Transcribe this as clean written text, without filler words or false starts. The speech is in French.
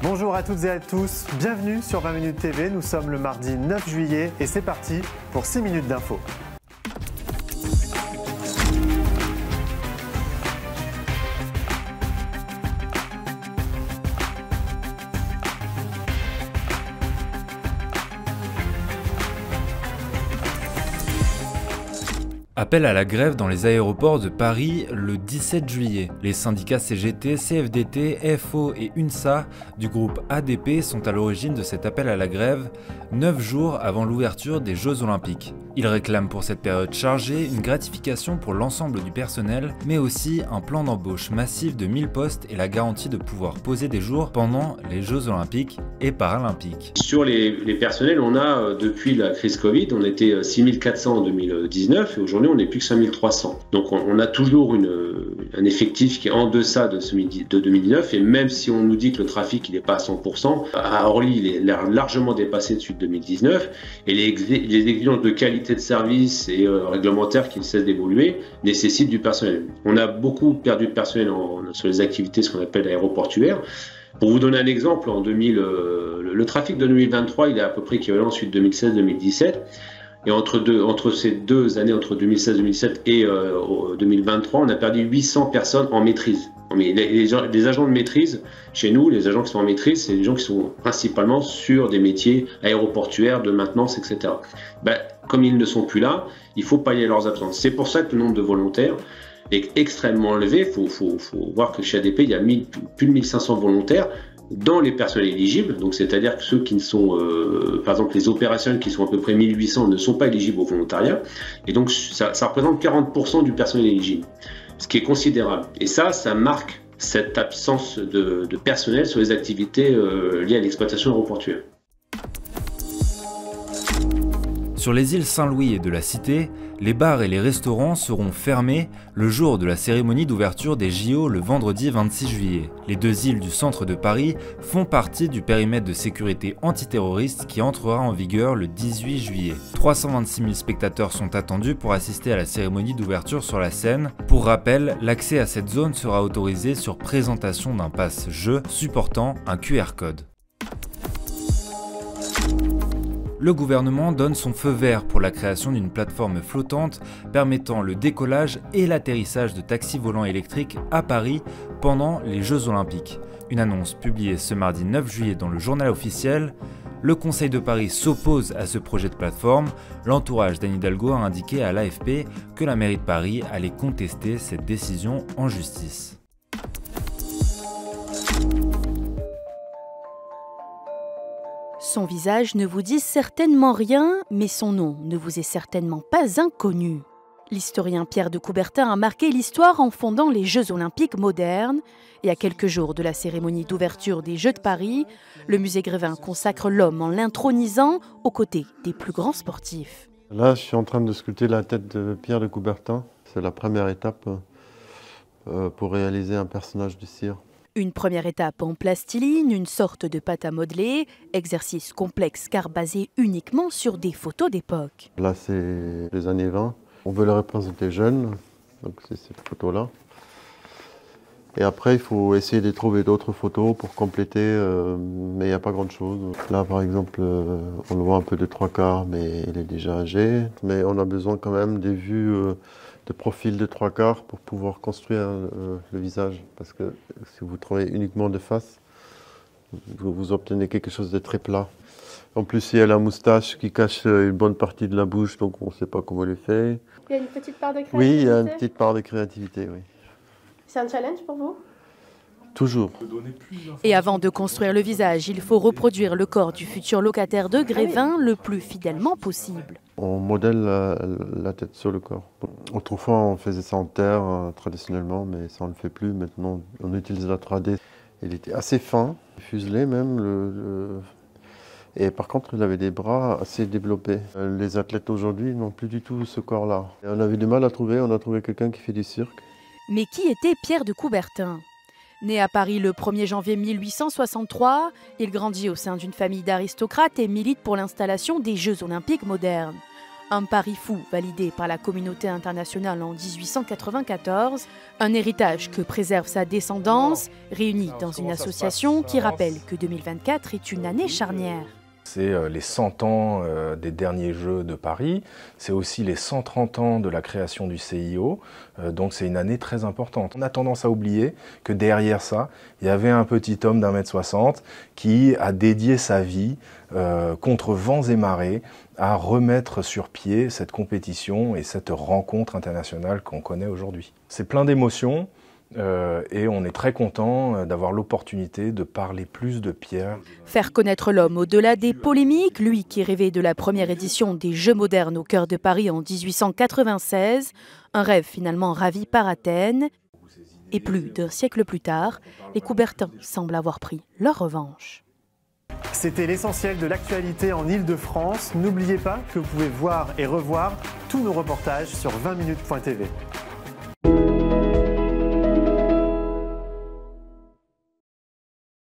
Bonjour à toutes et à tous, bienvenue sur 20 minutes TV, nous sommes le mardi 9 juillet et c'est parti pour 6 minutes d'info. Appel à la grève dans les aéroports de Paris le 17 juillet. Les syndicats CGT, CFDT, FO et UNSA du groupe ADP sont à l'origine de cet appel à la grève, 9 jours avant l'ouverture des Jeux Olympiques. Ils réclament pour cette période chargée une gratification pour l'ensemble du personnel, mais aussi un plan d'embauche massif de 1000 postes et la garantie de pouvoir poser des jours pendant les Jeux Olympiques et Paralympiques. Sur les personnels, on a, depuis la crise Covid, on était 6400 en 2019 et aujourd'hui on n'est plus que 5300. Donc on a toujours un effectif qui est en deçà de 2019 et même si on nous dit que le trafic il n'est pas à 100%, à Orly il est largement dépassé dessus de 2019 et les exigences de qualité de service et réglementaires qui ne cessent d'évoluer nécessitent du personnel. On a beaucoup perdu de personnel sur les activités, ce qu'on appelle aéroportuaires. Pour vous donner un exemple, le trafic de 2023 il est à peu près équivalent ensuite 2016-2017. Et entre ces deux années, entre 2016-2017 et 2023, on a perdu 800 personnes en maîtrise. Mais les agents de maîtrise, chez nous, les agents qui sont en maîtrise, c'est des gens qui sont principalement sur des métiers aéroportuaires, de maintenance, etc. Comme ils ne sont plus là, il faut pallier leurs absences. C'est pour ça que le nombre de volontaires est extrêmement élevé. Il faut voir que chez ADP, il y a plus de 1500 volontaires dans les personnels éligibles, donc c'est-à-dire que ceux qui ne sont, par exemple les opérationnels qui sont à peu près 1800 ne sont pas éligibles au volontariat, et donc ça représente 40% du personnel éligible, ce qui est considérable. Et ça marque cette absence de personnel sur les activités liées à l'exploitation aéroportuaire. Sur les îles Saint-Louis et de la Cité, les bars et les restaurants seront fermés le jour de la cérémonie d'ouverture des JO le vendredi 26 juillet. Les deux îles du centre de Paris font partie du périmètre de sécurité antiterroriste qui entrera en vigueur le 18 juillet. 326 000 spectateurs sont attendus pour assister à la cérémonie d'ouverture sur la Seine. Pour rappel, l'accès à cette zone sera autorisé sur présentation d'un pass-jeu supportant un QR code. Le gouvernement donne son feu vert pour la création d'une plateforme flottante permettant le décollage et l'atterrissage de taxis volants électriques à Paris pendant les Jeux Olympiques. Une annonce publiée ce mardi 9 juillet dans le journal officiel. Le Conseil de Paris s'oppose à ce projet de plateforme. L'entourage d'Anne Hidalgo a indiqué à l'AFP que la mairie de Paris allait contester cette décision en justice. Son visage ne vous dit certainement rien, mais son nom ne vous est certainement pas inconnu. L'historien Pierre de Coubertin a marqué l'histoire en fondant les Jeux Olympiques modernes. Et à quelques jours de la cérémonie d'ouverture des Jeux de Paris, le musée Grévin consacre l'homme en l'intronisant aux côtés des plus grands sportifs. Là, je suis en train de sculpter la tête de Pierre de Coubertin. C'est la première étape pour réaliser un personnage du cire. Une première étape en plastiline, une sorte de pâte à modeler, exercice complexe car basé uniquement sur des photos d'époque. Là, c'est les années 20. On veut le représenter jeune, donc c'est cette photo-là. Et après, il faut essayer de trouver d'autres photos pour compléter, mais il n'y a pas grand-chose. Là, par exemple, on le voit un peu de 3/4, mais il est déjà âgé. Mais on a besoin quand même des vues de profil de 3/4 pour pouvoir construire le visage. Parce que si vous trouvez uniquement de face, vous obtenez quelque chose de très plat. En plus, il y a la moustache qui cache une bonne partie de la bouche, donc on ne sait pas comment elle est faite. Il y a une petite part de créativité. Oui, il y a une petite part de créativité, oui. C'est un challenge pour vous? Toujours. Et avant de construire le visage, il faut reproduire le corps du futur locataire de Grévin le plus fidèlement possible. On modèle la tête sur le corps. Autrefois, on faisait ça en terre, traditionnellement, mais ça on ne le fait plus. Maintenant, on utilise la 3D. Il était assez fin, fuselé même. Et par contre, il avait des bras assez développés. Les athlètes aujourd'hui n'ont plus du tout ce corps-là. On avait du mal à trouver, on a trouvé quelqu'un qui fait du cirque. Mais qui était Pierre de Coubertin ? Né à Paris le 1er janvier 1863, il grandit au sein d'une famille d'aristocrates et milite pour l'installation des Jeux Olympiques modernes. Un pari fou validé par la communauté internationale en 1894, un héritage que préserve sa descendance, réunie dans une association qui rappelle que 2024 est une année charnière. C'est les 100 ans des derniers Jeux de Paris, c'est aussi les 130 ans de la création du CIO, donc c'est une année très importante. On a tendance à oublier que derrière ça, il y avait un petit homme d'1,60 m qui a dédié sa vie contre vents et marées à remettre sur pied cette compétition et cette rencontre internationale qu'on connaît aujourd'hui. C'est plein d'émotions. Et on est très content d'avoir l'opportunité de parler plus de Pierre. Faire connaître l'homme au-delà des polémiques, lui qui rêvait de la première édition des Jeux modernes au cœur de Paris en 1896, un rêve finalement ravi par Athènes. Et plus d'un siècle plus tard, les Coubertins semblent avoir pris leur revanche. C'était l'essentiel de l'actualité en Île-de-France. N'oubliez pas que vous pouvez voir et revoir tous nos reportages sur 20minutes.tv.